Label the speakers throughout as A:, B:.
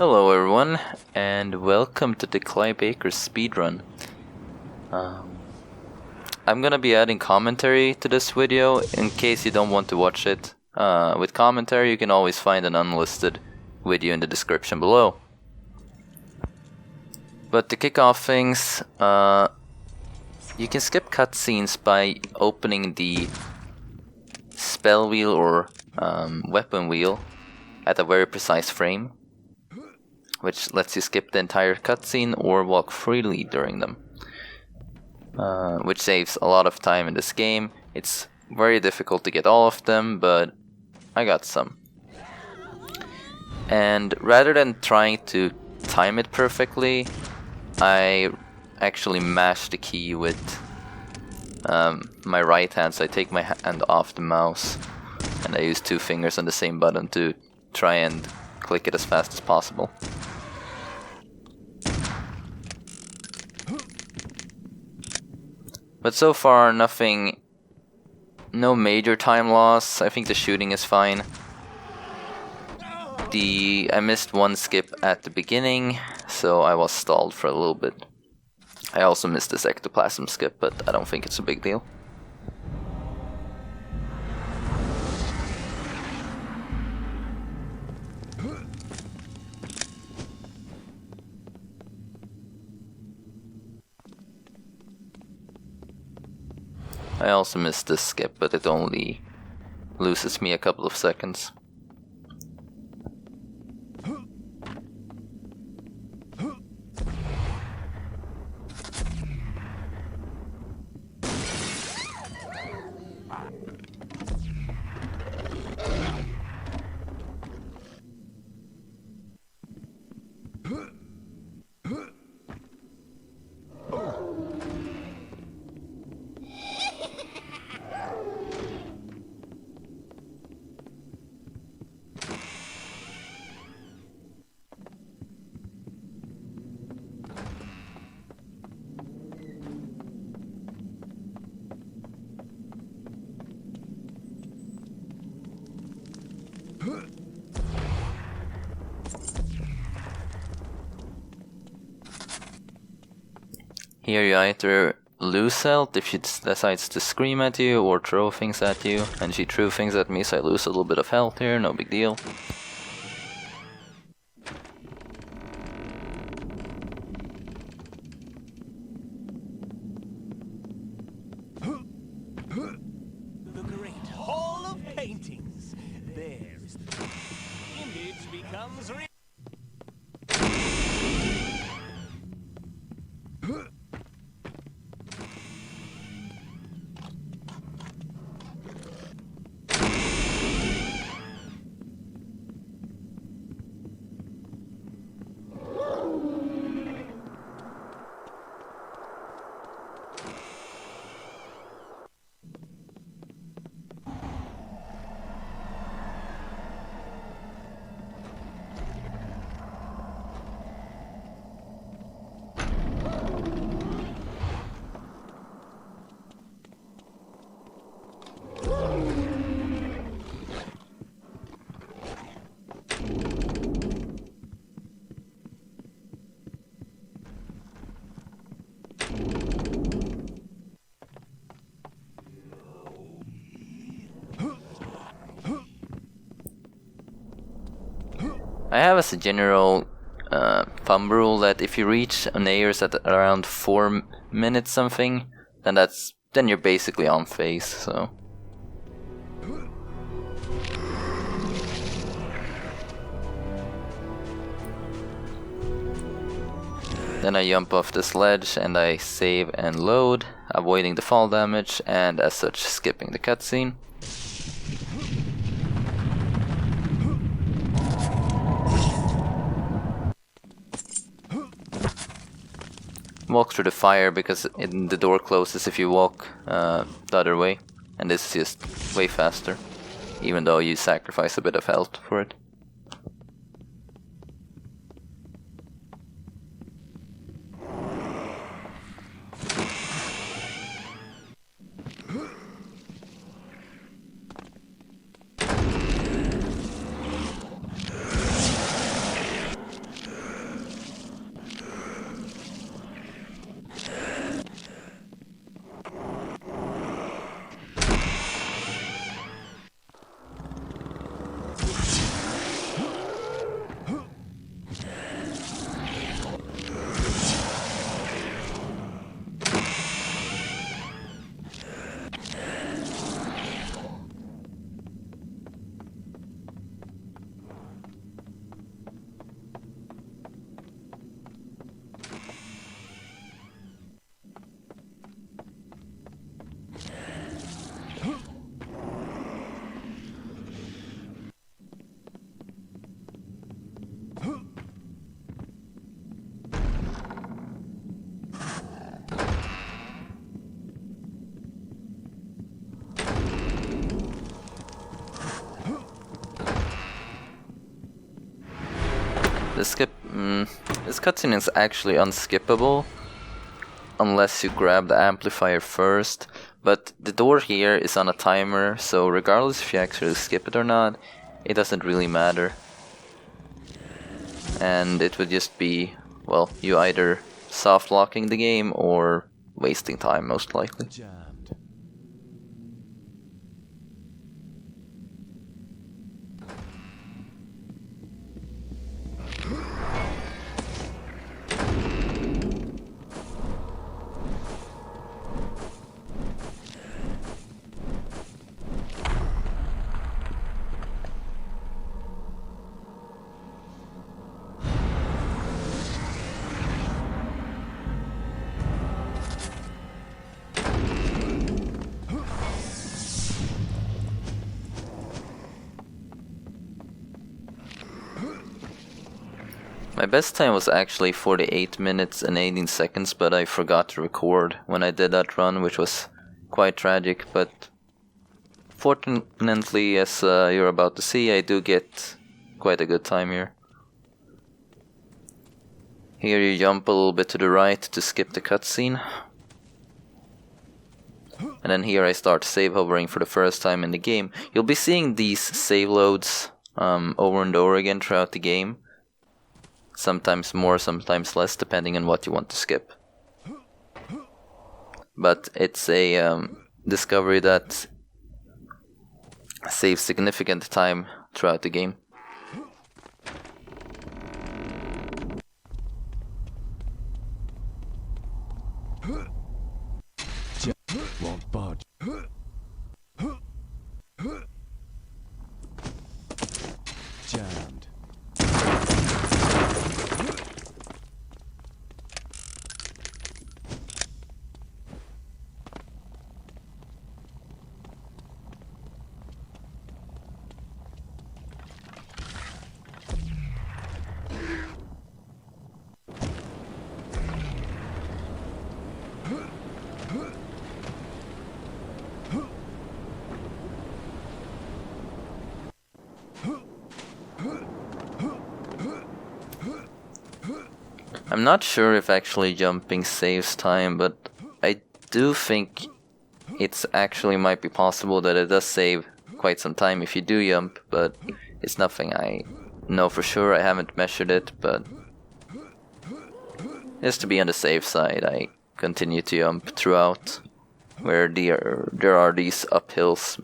A: Hello everyone, and welcome to the Clive Speedrun. I'm gonna be adding commentary to this video in case you don't want to watch it. With commentary you can always find an unlisted video in the description below. But to kick off things, you can skip cutscenes by opening the spell wheel or weapon wheel at a very precise frame, which lets you skip the entire cutscene or walk freely during them, which saves a lot of time in this game. It's very difficult to get all of them, but I got some. And rather than trying to time it perfectly, I actually mash the key with my right hand, so I take my hand off the mouse and I use two fingers on the same button to try and click it as fast as possible. But so far, no major time loss. I think the shooting is fine. I missed one skip at the beginning, so I was stalled for a little bit. I also missed this ectoplasm skip, but I don't think it's a big deal. I also missed this skip, but it only loses me a couple of seconds. Here you either lose health if she decides to scream at you or throw things at you, and she threw things at me, so I lose a little bit of health here, no big deal.
B: The great hall of paintings. There's the image becomes real.
A: I have as a general thumb rule that if you reach Nayers at around 4 minutes something, then you're basically on phase, so. Then I jump off this ledge and I save and load, avoiding the fall damage and as such skipping the cutscene. Walk through the fire because the door closes if you walk the other way, and this is just way faster, even though you sacrifice a bit of health for it. This cutscene is actually unskippable unless you grab the amplifier first, but the door here is on a timer, so regardless if you actually skip it or not, it doesn't really matter. And it would just be, well, you either soft locking the game or wasting time, most likely.
B: Jammed.
A: My best time was actually 48 minutes and 18 seconds, but I forgot to record when I did that run, which was quite tragic, but fortunately, as you're about to see, I do get quite a good time here. Here you jump a little bit to the right to skip the cutscene. And then here I start save hovering for the first time in the game. You'll be seeing these save loads over and over again throughout the game. Sometimes more, sometimes less, depending on what you want to skip. But it's a discovery that saves significant time throughout the game.
B: Won't budge. Jammed.
A: I'm not sure if actually jumping saves time, but I do think it's actually might be possible that it does save quite some time if you do jump, but it's nothing I know for sure. I haven't measured it, but just to be on the safe side, I continue to jump throughout where there are these uphills.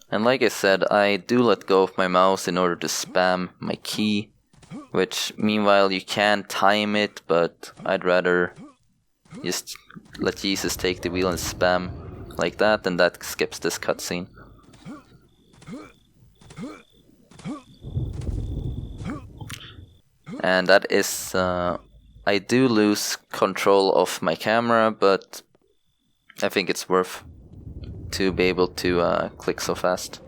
A: And like I said, I do let go of my mouse in order to spam my key, which meanwhile you can time it, but I'd rather just let Jesus take the wheel and spam like that, and that skips this cutscene. And that is, I do lose control of my camera, but I think it's worth to be able to click so fast.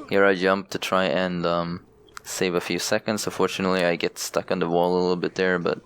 A: Here I jump to try and save a few seconds. Unfortunately, I get stuck on the wall a little bit there, but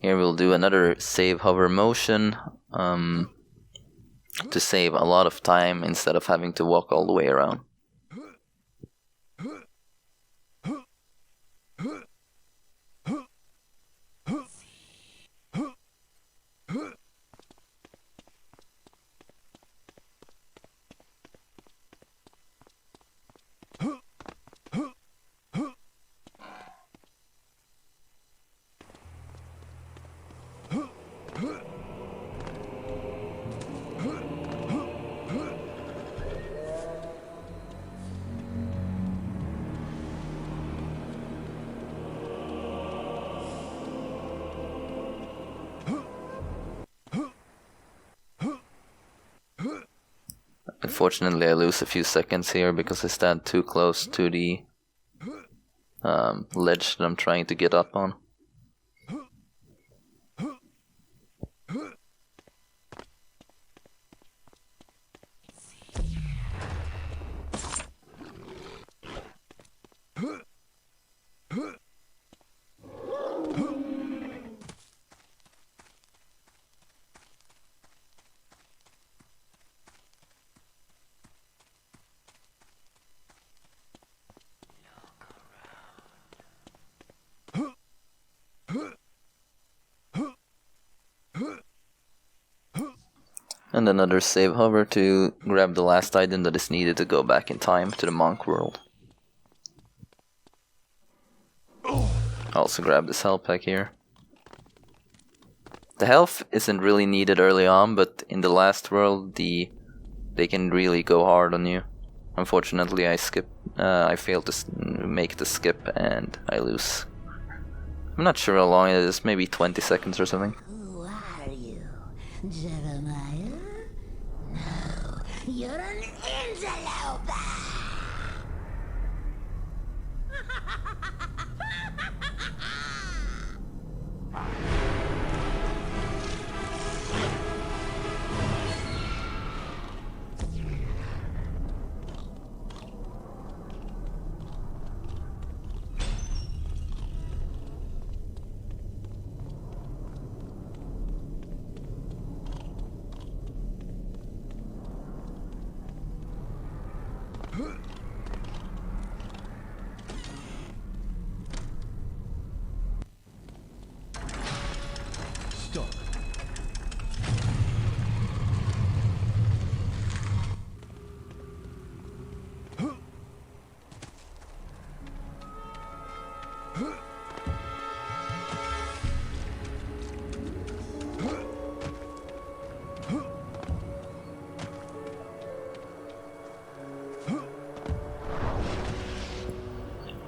A: Here we'll do another save hover motion to save a lot of time instead of having to walk all the way around. Unfortunately, I lose a few seconds here because I stand too close to the ledge that I'm trying to get up on. And another save hover to grab the last item that is needed to go back in time to the monk world. Also grab this health pack here. The health isn't really needed early on, but in the last world they can really go hard on you. Unfortunately, I failed to make the skip and I lose. I'm not sure how long it is, maybe 20 seconds or something.
C: Who are you, Jeremiah? No, you're an interloper!
B: Stop.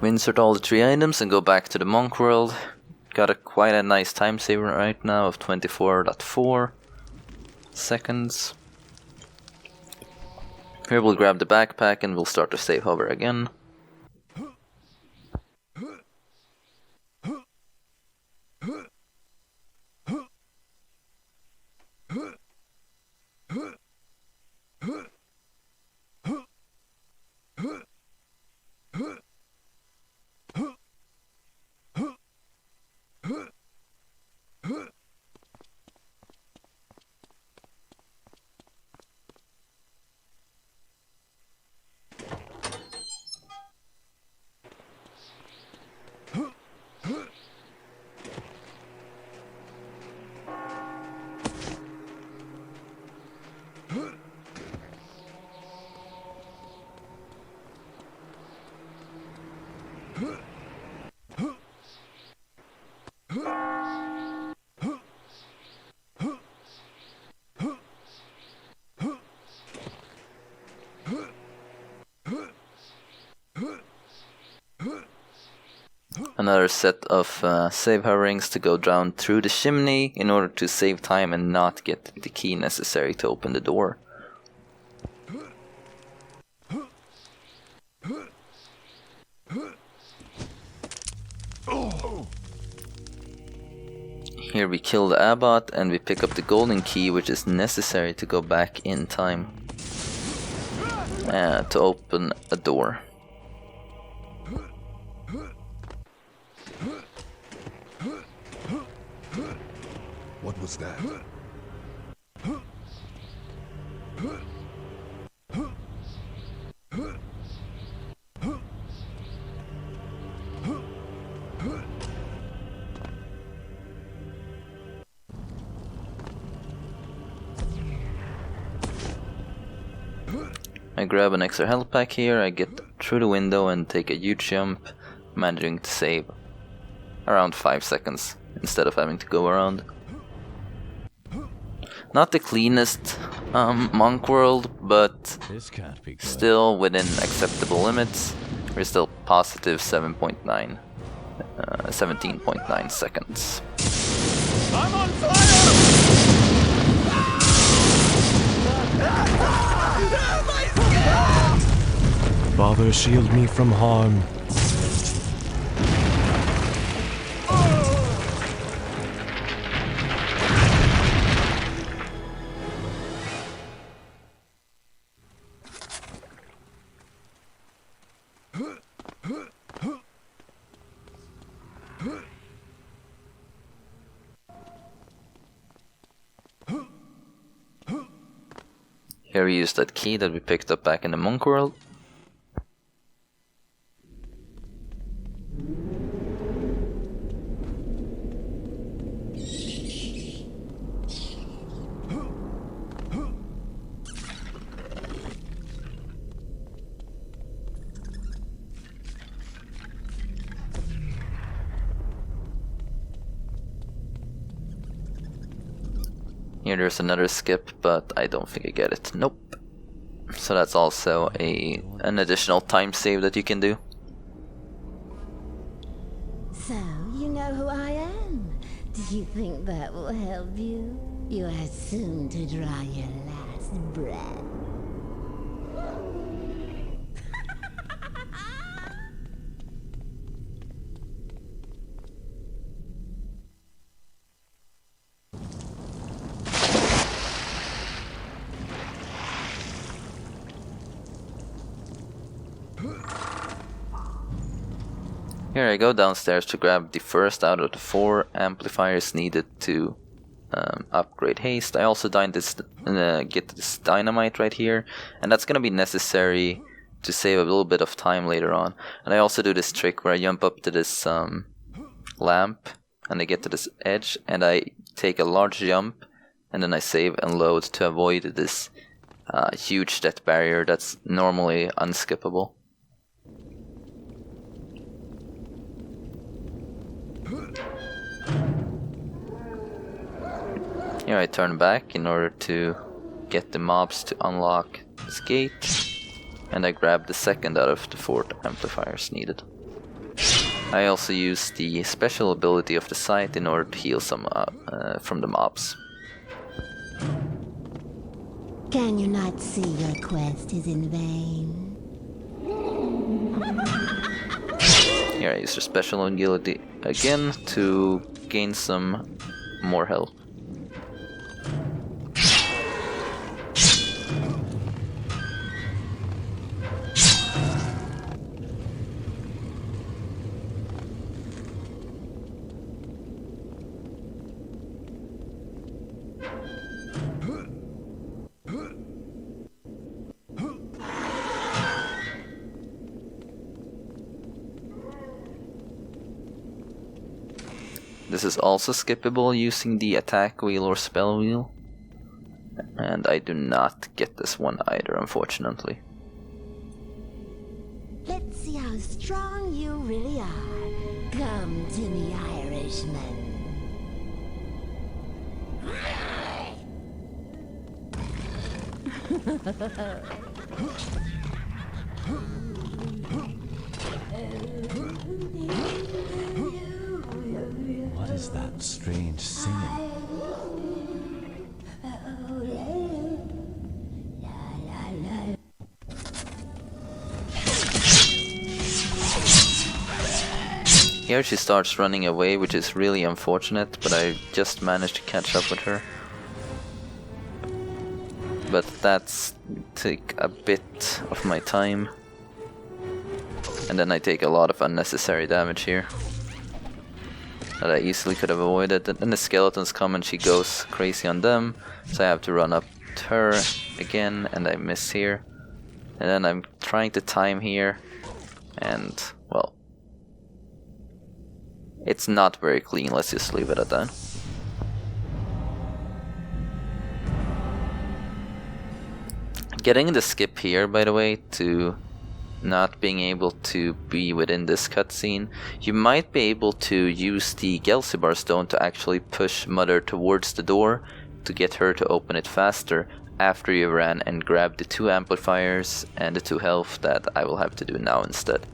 A: We insert all the 3 items and go back to the monk world. Got quite a nice time saver right now of 24.4 seconds. Here we'll grab the backpack and we'll start to save hover again. Another set of save hoverings to go down through the chimney in order to save time and not get the key necessary to open the door. Here we kill the abbot and we pick up the golden key, which is necessary to go back in time to open a door.
B: What's that?
A: I grab an extra health pack here, I get through the window and take a huge jump, managing to save around 5 seconds instead of having to go around. Not the cleanest monk world, but
B: This can't be good.
A: still within acceptable limits. We're still positive 17.9 seconds.
B: I'm on fire! Father, shield me from harm.
A: Here we use that key that we picked up back in the monk world. Here there's another skip, but I don't think I get it. Nope. So that's also an additional time save that you can do.
C: So, you know who I am? Do you think that will help you? You are soon to draw your last breath.
A: Here I go downstairs to grab the first out of the 4 amplifiers needed to upgrade haste. I also get this dynamite right here, and that's gonna be necessary to save a little bit of time later on. And I also do this trick where I jump up to this lamp, and I get to this edge, and I take a large jump, and then I save and load to avoid this huge death barrier that's normally unskippable. Here I turn back in order to get the mobs to unlock this gate, and I grab the second out of the 4 amplifiers needed. I also use the special ability of the site in order to heal some from the mobs.
C: Can you not see your quest is in vain?
A: Here I use the special ability again to gain some more health. This is also skippable using the attack wheel or spell wheel. And I do not get this one either, unfortunately.
C: Let's see how strong you really are. Come to me, Irishman.
B: What is that strange singing?
A: Here she starts running away, which is really unfortunate, but I just managed to catch up with her. But that's take a bit of my time. And then I take a lot of unnecessary damage here. that I easily could have avoided. And then the skeletons come and she goes crazy on them, so I have to run up to her again, and I miss here. And then I'm trying to time here, and well, it's not very clean, let's just leave it at that. Getting the skip here, by the way, to not being able to be within this cutscene, you might be able to use the Gelsibar stone to actually push Mother towards the door to get her to open it faster after you ran and grabbed the 2 amplifiers and the 2 health that I will have to do now instead.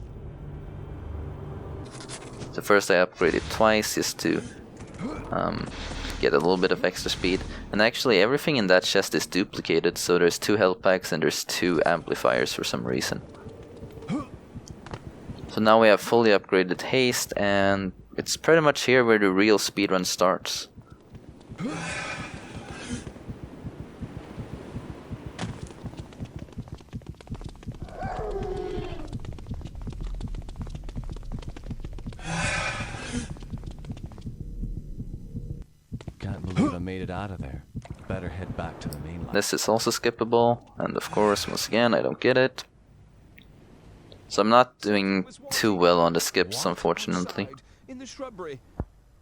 A: So first I upgraded twice just to get a little bit of extra speed, and actually everything in that chest is duplicated, so there's 2 health packs and there's 2 amplifiers for some reason. So now we have fully upgraded haste, and it's pretty much here where the real speedrun starts.
B: Can't believe I made it out of there. Better head back to the mainland.
A: This is also skippable, and of course, once again, I don't get it. So I'm not doing too well on the skips, unfortunately.
D: In the shrubbery.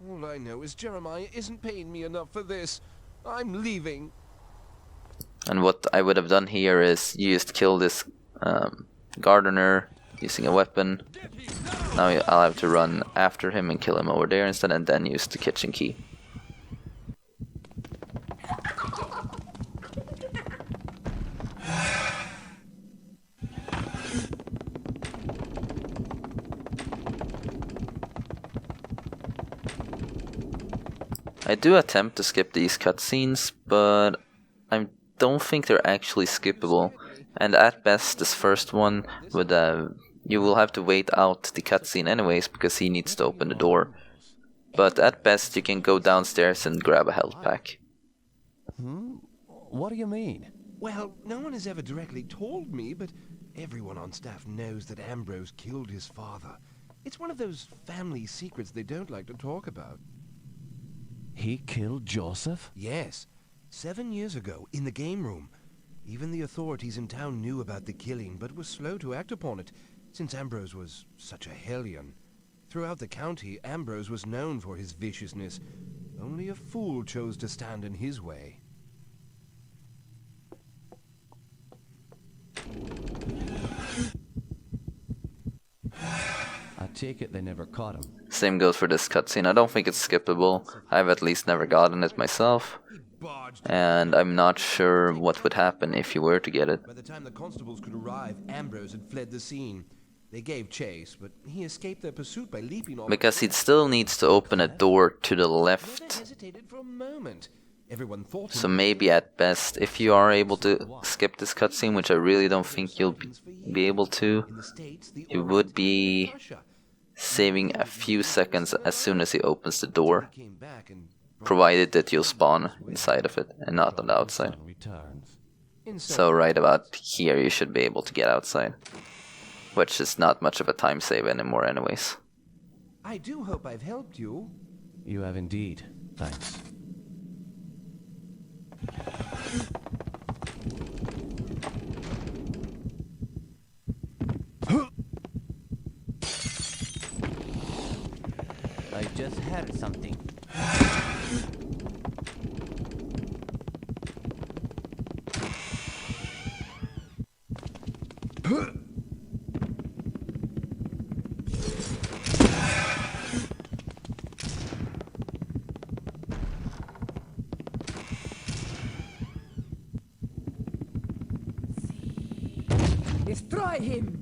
D: All I know is Jeremiah isn't paying me enough for this. I'm leaving.
A: And what I would have done here is you just kill this gardener using a weapon. Now I'll have to run after him and kill him over there instead, and then use the kitchen key. I do attempt to skip these cutscenes, but I don't think they're actually skippable. And at best, this first one would you will have to wait out the cutscene anyways, because he needs to open the door. But at best, you can go downstairs and grab a health pack.
B: What do you mean?
D: Well, no one has ever directly told me, but everyone on staff knows that Ambrose killed his father. It's one of those family secrets they don't like to talk about.
B: He killed Joseph?
D: Yes, 7 years ago, in the game room. Even the authorities in town knew about the killing, but were slow to act upon it, since Ambrose was such a hellion. Throughout the county, Ambrose was known for his viciousness. Only a fool chose to stand in his way.
B: I take it they never caught him.
A: Same goes for this cutscene. I don't think it's skippable. I've at least never gotten it myself. And I'm not sure what would happen if you were to get it.
D: By the time the constables could arrive, Ambrose had fled the scene. They gave chase, but he escaped their pursuit by leaping off.
A: Because he still needs to open a door to the left.
D: Hesitated for a moment. Everyone thought
A: So maybe at best, if you are able to skip this cutscene, which I really don't think you'll be able to, you would be saving a few seconds as soon as he opens the door, provided that you'll spawn inside of it and not on the outside. So right about here you should be able to get outside, which is not much of a time save anymore anyways.
D: I do hope I've helped you.
B: You have indeed. Thanks.
E: I just heard something.
F: Destroy him!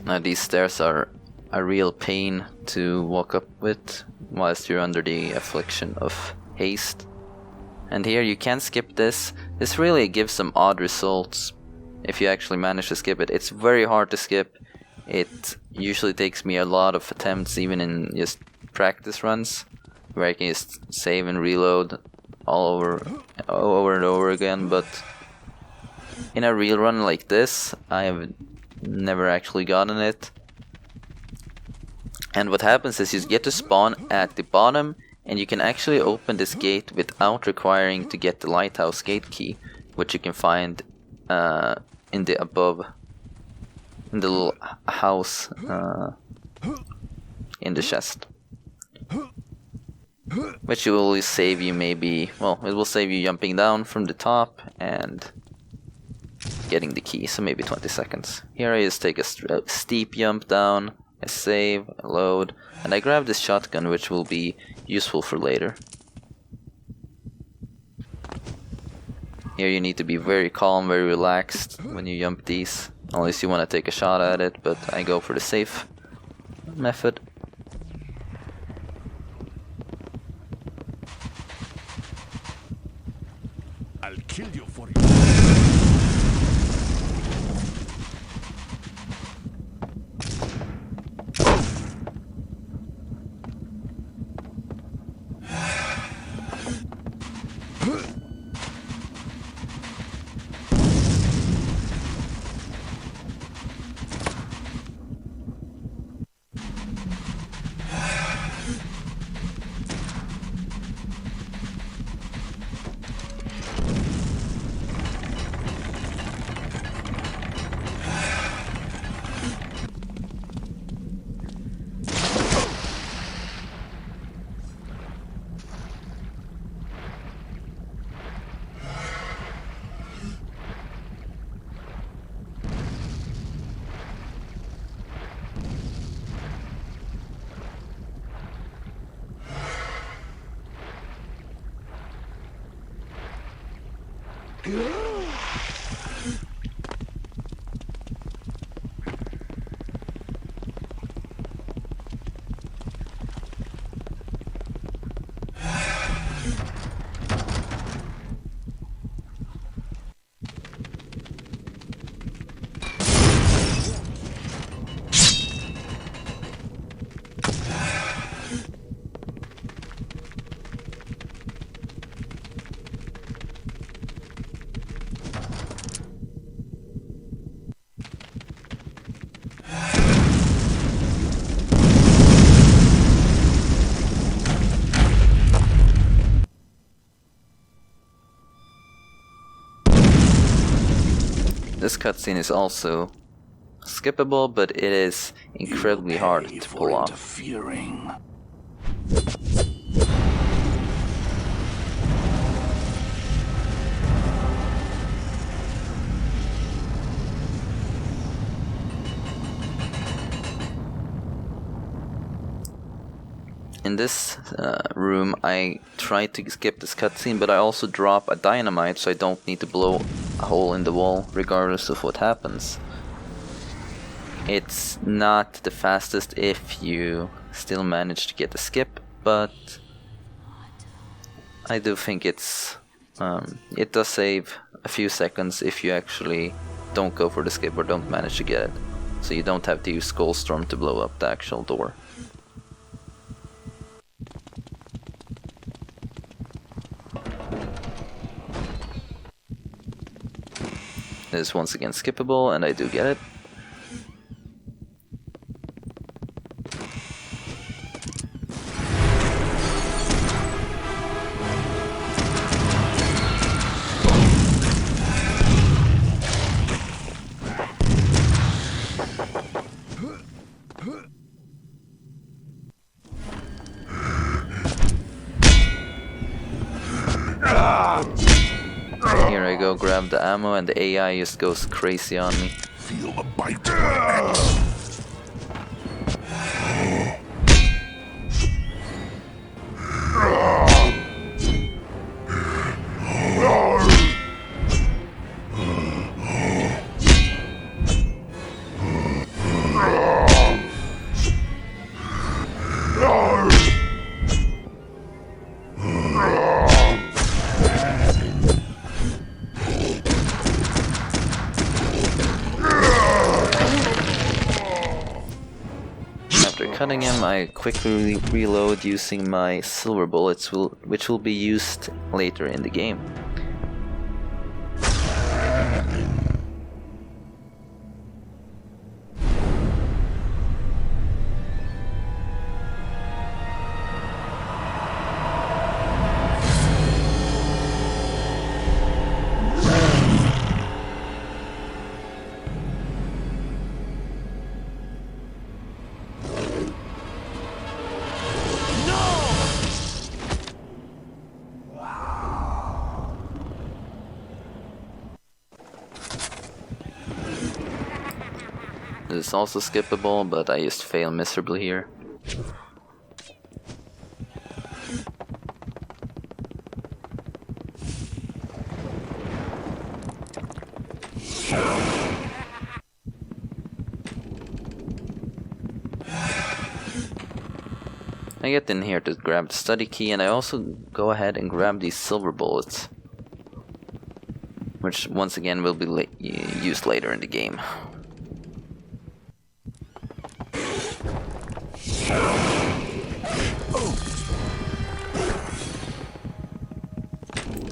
A: Now these stairs are a real pain to walk up with whilst you're under the affliction of haste. And here you can skip this. This really gives some odd results, if you actually manage to skip it. It's very hard to skip. It usually takes me a lot of attempts, even in just practice runs, where I can just save and reload all over and over again. But in a real run like this, I have never actually gotten it. And what happens is you get to spawn at the bottom, and you can actually open this gate without requiring to get the lighthouse gate key, which you can find in the above, in the little house in the chest. Which will save you maybe, well, it will save you jumping down from the top and getting the key, so maybe 20 seconds. Here I just take a steep jump down, I save, I load, and I grab this shotgun, which will be useful for later. Here you need to be very calm, very relaxed when you jump these, unless you want to take a shot at it, but I go for the safe method.
B: I'll kill you for it.
A: This cutscene is also skippable, but it is incredibly hard to pull off.
B: Interfering.
A: In this room, I try to skip this cutscene, but I also drop a dynamite, so I don't need to blow a hole in the wall, regardless of what happens. It's not the fastest if you still manage to get a skip, but I do think it's it does save a few seconds if you actually don't go for the skip or don't manage to get it, so you don't have to use Skullstorm to blow up the actual door. It is once again skippable, and I do get it. Here I go, grab the ammo, and the AI just goes crazy on me.
B: Feel the bite.
A: cutting him, I quickly reload using my silver bullets, which will be used later in the game. This is also skippable, but I just fail miserably here. I get in here to grab the study key, and I also go ahead and grab these silver bullets, which once again will be used later in the game.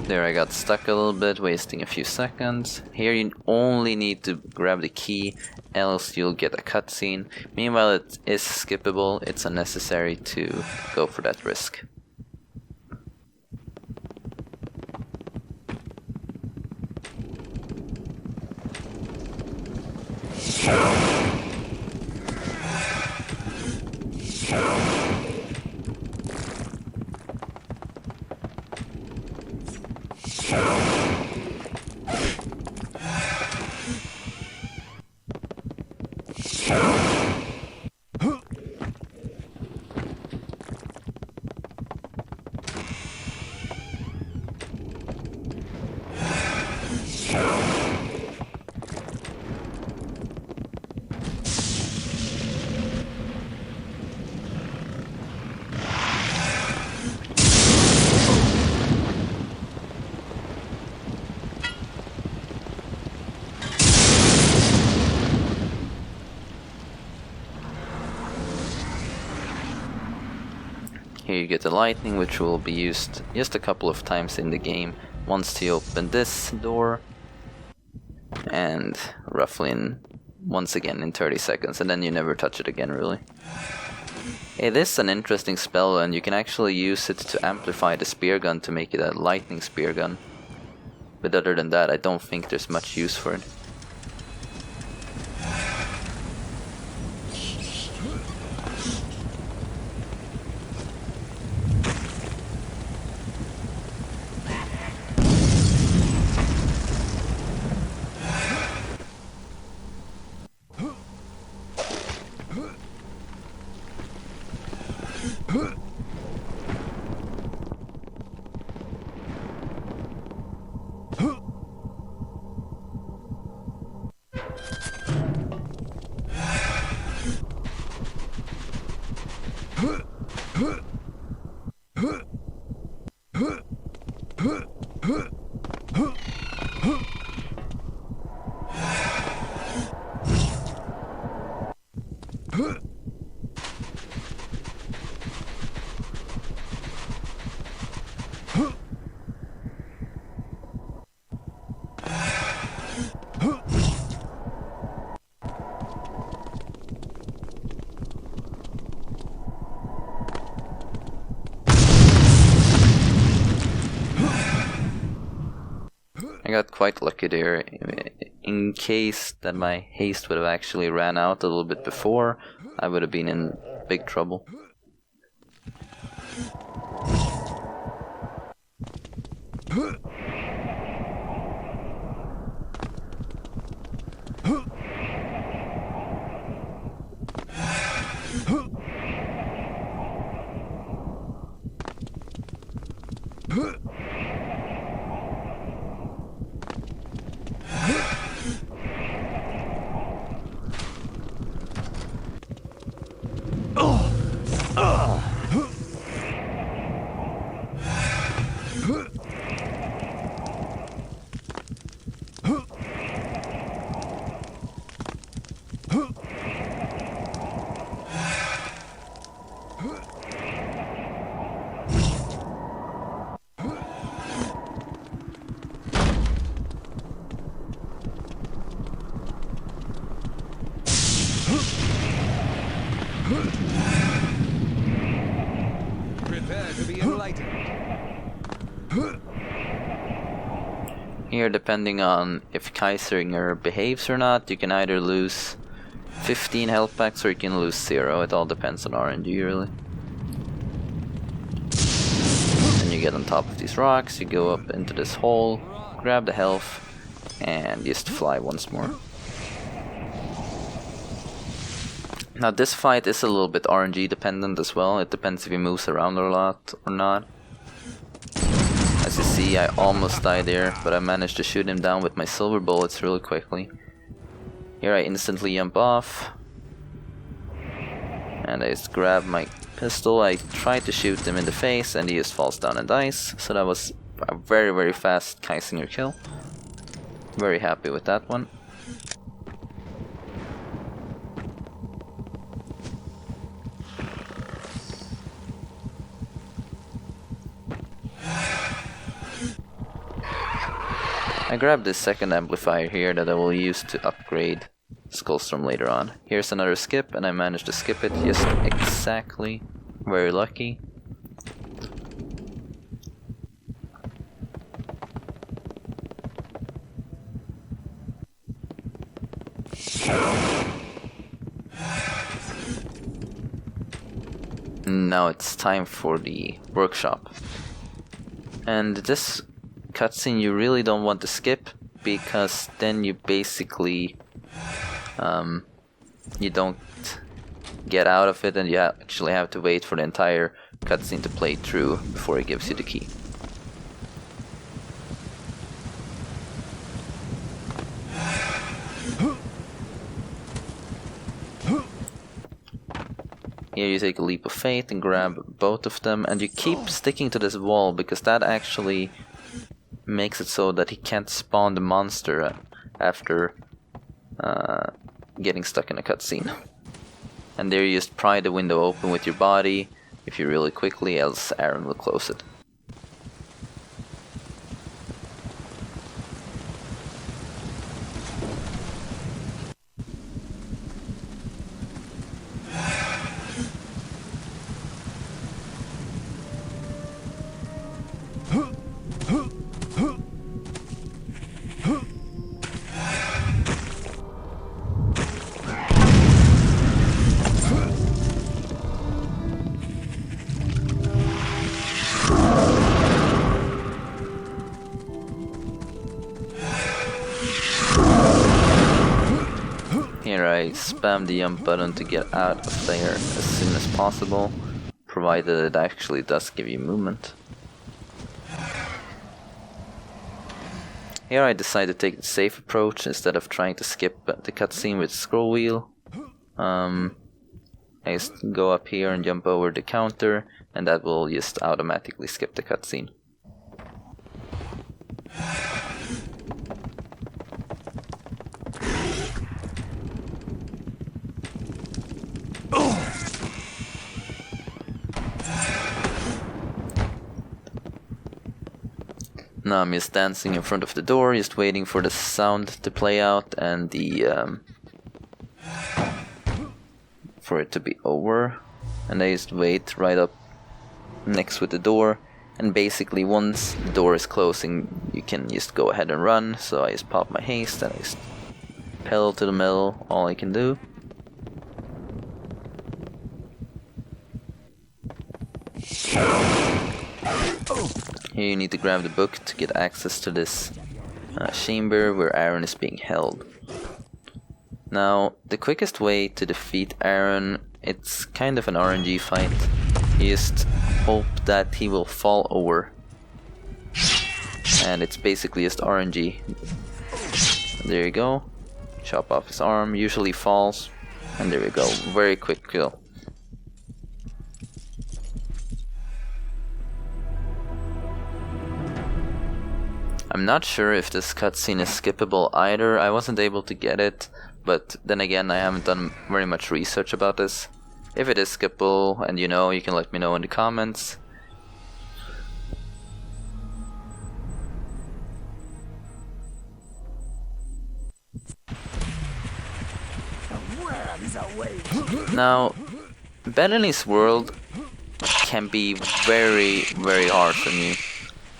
A: There I got stuck a little bit, wasting a few seconds. Here you only need to grab the key, else you'll get a cutscene. Meanwhile, it is skippable, it's unnecessary to go for that risk. Here you get the lightning, which will be used just a couple of times in the game. Once to open this door, and roughly once again in 30 seconds, and then you never touch it again, really. It is an interesting spell, and you can actually use it to amplify the spear gun to make it a lightning spear gun. But other than that, I don't think there's much use for it. I got quite lucky there. In case that my haste would have actually ran out a little bit before, I would have been in big trouble. Here, depending on if Kaisinger behaves or not, you can either lose 15 health packs or you can lose 0. It all depends on RNG, really. Then you get on top of these rocks, you go up into this hole, grab the health, and just fly once more. Now this fight is a little bit RNG dependent as well. It depends if he moves around a lot or not. As you see, I almost died there, but I managed to shoot him down with my silver bullets really quickly. Here I instantly jump off. And I just grab my pistol. I try to shoot him in the face and he just falls down and dies. So that was a very, very fast Kaisinger kill. Very happy with that one. I grabbed this second amplifier here that I will use to upgrade Skullstorm later on. Here's another skip, and I managed to skip it just exactly. Very lucky. Now it's time for the workshop. And this cutscene you really don't want to skip, because then you basically you don't get out of it, and you actually have to wait for the entire cutscene to play through before it gives you the key. Here you take a leap of faith and grab both of them, and you keep sticking to this wall because that actually makes it so that he can't spawn the monster after getting stuck in a cutscene. And there you just pry the window open with your body if you really quickly, else Aaron will close it. Here I spam the jump button to get out of there as soon as possible, provided it actually does give you movement. Here I decide to take the safe approach instead of trying to skip the cutscene with the scroll wheel. I just go up here and jump over the counter, and that will just automatically skip the cutscene. Now I'm just dancing in front of the door, just waiting for the sound to play out and for it to be over. And I just wait right up next with the door, and basically once the door is closing you can just go ahead and run. So I just pop my haste and I just pedal to the metal, all I can do. Here you need to grab the book to get access to this chamber where Aaron is being held. Now, the quickest way to defeat Aaron, it's kind of an RNG fight. You just hope that he will fall over. And it's basically just RNG. There you go. Chop off his arm, usually falls. And there you go, very quick kill. I'm not sure if this cutscene is skippable either. I wasn't able to get it, but then again I haven't done very much research about this. If it is skippable and you know, you can let me know in the comments. Now, Bethany's world can be very, very hard for me,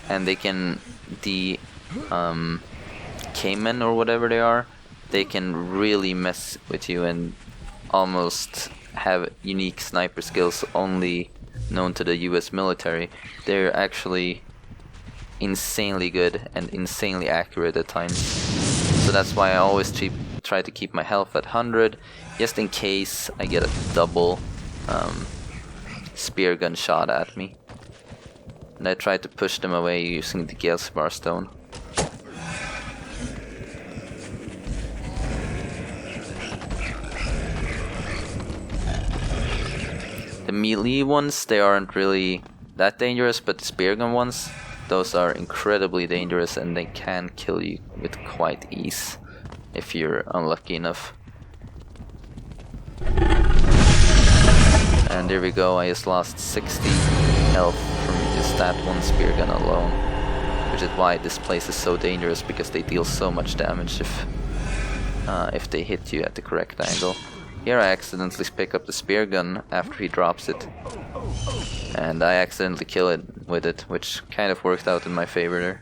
A: and the cavemen or whatever they are, they can really mess with you and almost have unique sniper skills only known to the US military. They're actually insanely good and insanely accurate at times. So that's why I always try to keep my health at 100, just in case I get a double spear gun shot at me. And I try to push them away using the Galespar stone. The melee ones, they aren't really that dangerous, but the spear gun ones, those are incredibly dangerous and they can kill you with quite ease if you're unlucky enough. And there we go, I just lost 60 health from just that one spear gun alone. Which is why this place is so dangerous, because they deal so much damage if they hit you at the correct angle. Here I accidentally pick up the spear gun after he drops it. And I accidentally kill it with it, which kind of worked out in my favor there.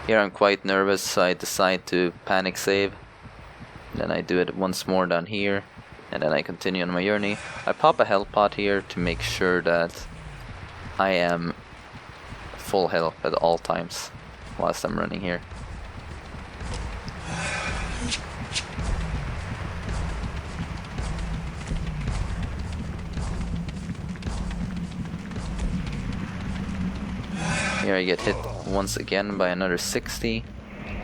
A: Here I'm quite nervous, so I decide to panic save. Then I do it once more down here, and then I continue on my journey. I pop a health pot here to make sure that I am full health at all times whilst I'm running here. Here I get hit once again by another 60,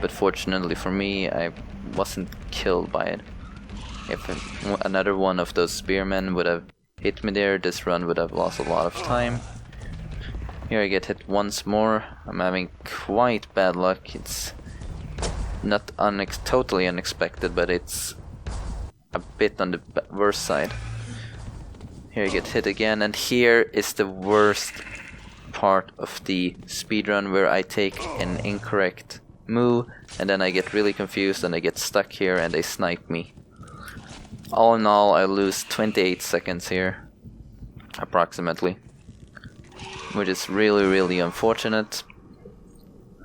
A: but fortunately for me I wasn't killed by it. If another one of those spearmen would have hit me there, this run would have lost a lot of time. Here I get hit once more. I'm having quite bad luck. It's not totally unexpected, but it's a bit on the worst side. Here I get hit again, and here is the worst part of the speedrun, where I take an incorrect move and then I get really confused and I get stuck here and they snipe me. All in all, I lose 28 seconds here, approximately, which is really unfortunate,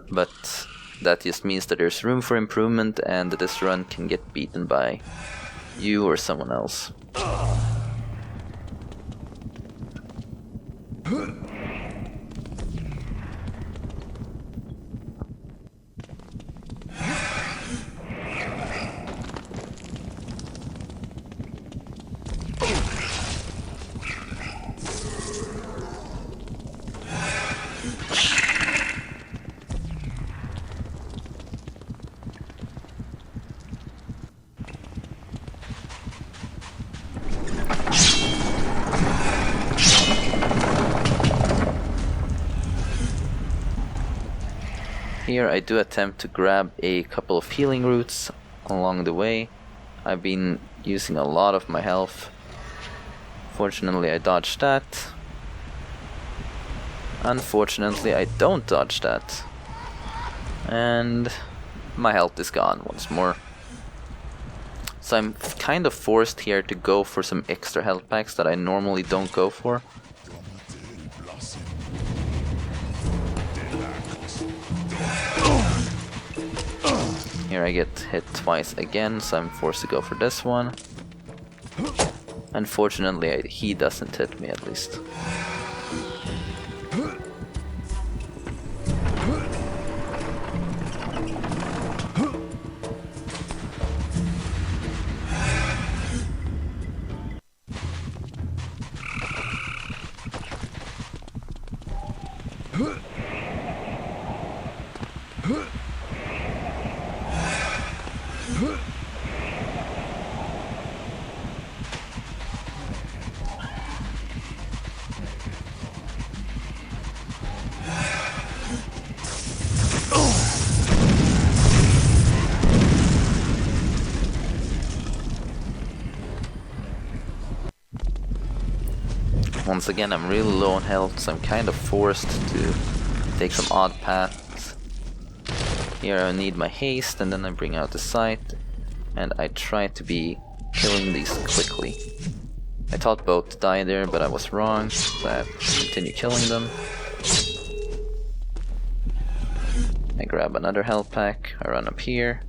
A: but that just means that there's room for improvement and that this run can get beaten by you or someone else. Here I do attempt to grab a couple of healing roots along the way. I've been using a lot of my health. Fortunately I dodged that. Unfortunately I don't dodge that. And my health is gone once more. So I'm kind of forced here to go for some extra health packs that I normally don't go for. Here I get hit twice again, so I'm forced to go for this one. Unfortunately, he doesn't hit me, at least. Once again, I'm really low on health, so I'm kind of forced to take some odd paths. Here I need my haste, and then I bring out the sight, and I try to be killing these quickly. I thought both died there, but I was wrong, so I have to continue killing them. I grab another health pack, I run up here,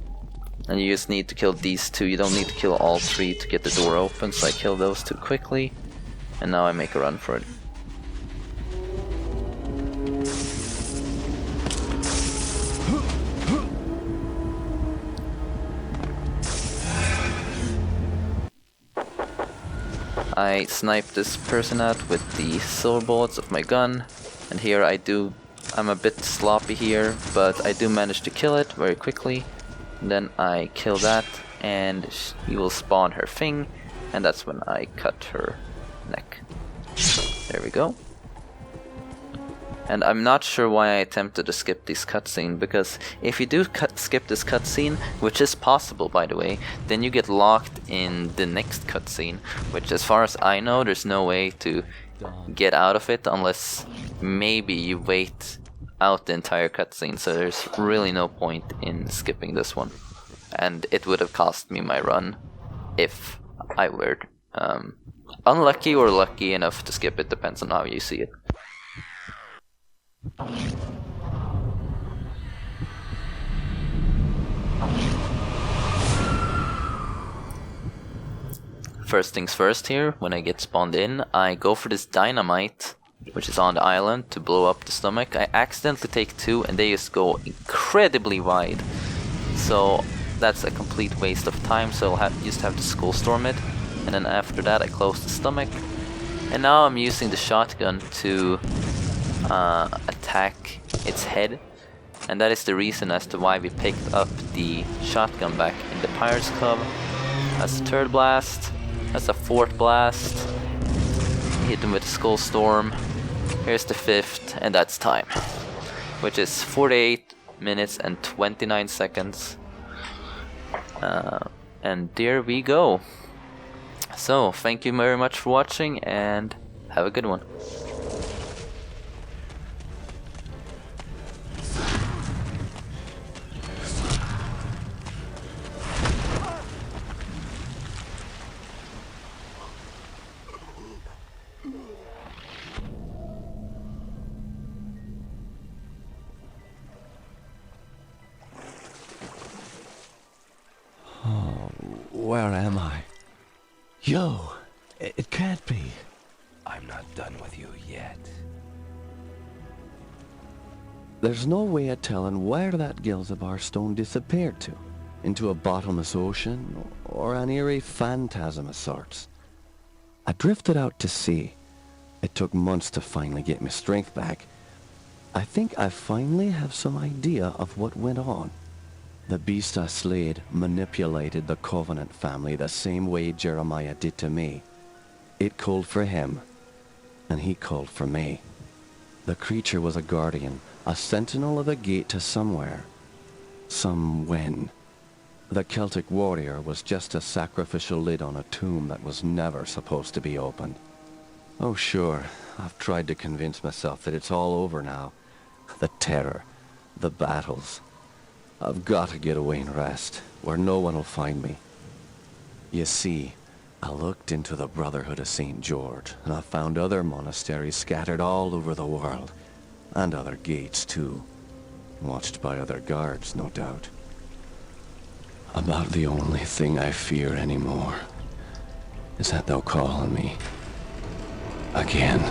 A: and you just need to kill these two. You don't need to kill all three to get the door open, so I kill those two quickly, and now I make a run for it. I snipe this person out with the silver bullets of my gun, and here I'm a bit sloppy here, but I do manage to kill it very quickly. And then I kill that, and he will spawn her thing, and that's when I cut her neck. There we go. And I'm not sure why I attempted to skip this cutscene, because if you do skip this cutscene, which is possible by the way, then you get locked in the next cutscene, which as far as I know there's no way to get out of it unless maybe you wait out the entire cutscene, so there's really no point in skipping this one. And it would have cost me my run if I were unlucky or lucky enough to skip it, depends on how you see it. First things first here, when I get spawned in, I go for this dynamite, which is on the island, to blow up the stomach. I accidentally take two and they just go incredibly wide. So that's a complete waste of time, so I'll just have to skull storm it. And then after that I close the stomach. And now I'm using the shotgun to attack its head, and that is the reason as to why we picked up the shotgun back in the Pirates Club. That's the third blast, that's the fourth blast, hit him with a skull storm, here's the fifth, and that's time, which is 48 minutes and 29 seconds. And there we go. So thank you very much for watching, and have a good one.
B: Where am I? Yo, it can't be.
D: I'm not done with you yet.
B: There's no way of telling where that Gilzabar stone disappeared to. Into a bottomless ocean, or an eerie phantasm of sorts. I drifted out to sea. It took months to finally get my strength back. I think I finally have some idea of what went on. The beast I slayed manipulated the Covenant family the same way Jeremiah did to me. It called for him, and he called for me. The creature was a guardian, a sentinel of a gate to somewhere. Some when. The Celtic warrior was just a sacrificial lid on a tomb that was never supposed to be opened. Oh sure, I've tried to convince myself that it's all over now. The terror, the battles. I've got to get away and rest, where no one will find me. You see, I looked into the Brotherhood of St. George, and I found other monasteries scattered all over the world, and other gates too, watched by other guards, no doubt. About the only thing I fear anymore is that they'll call on me again.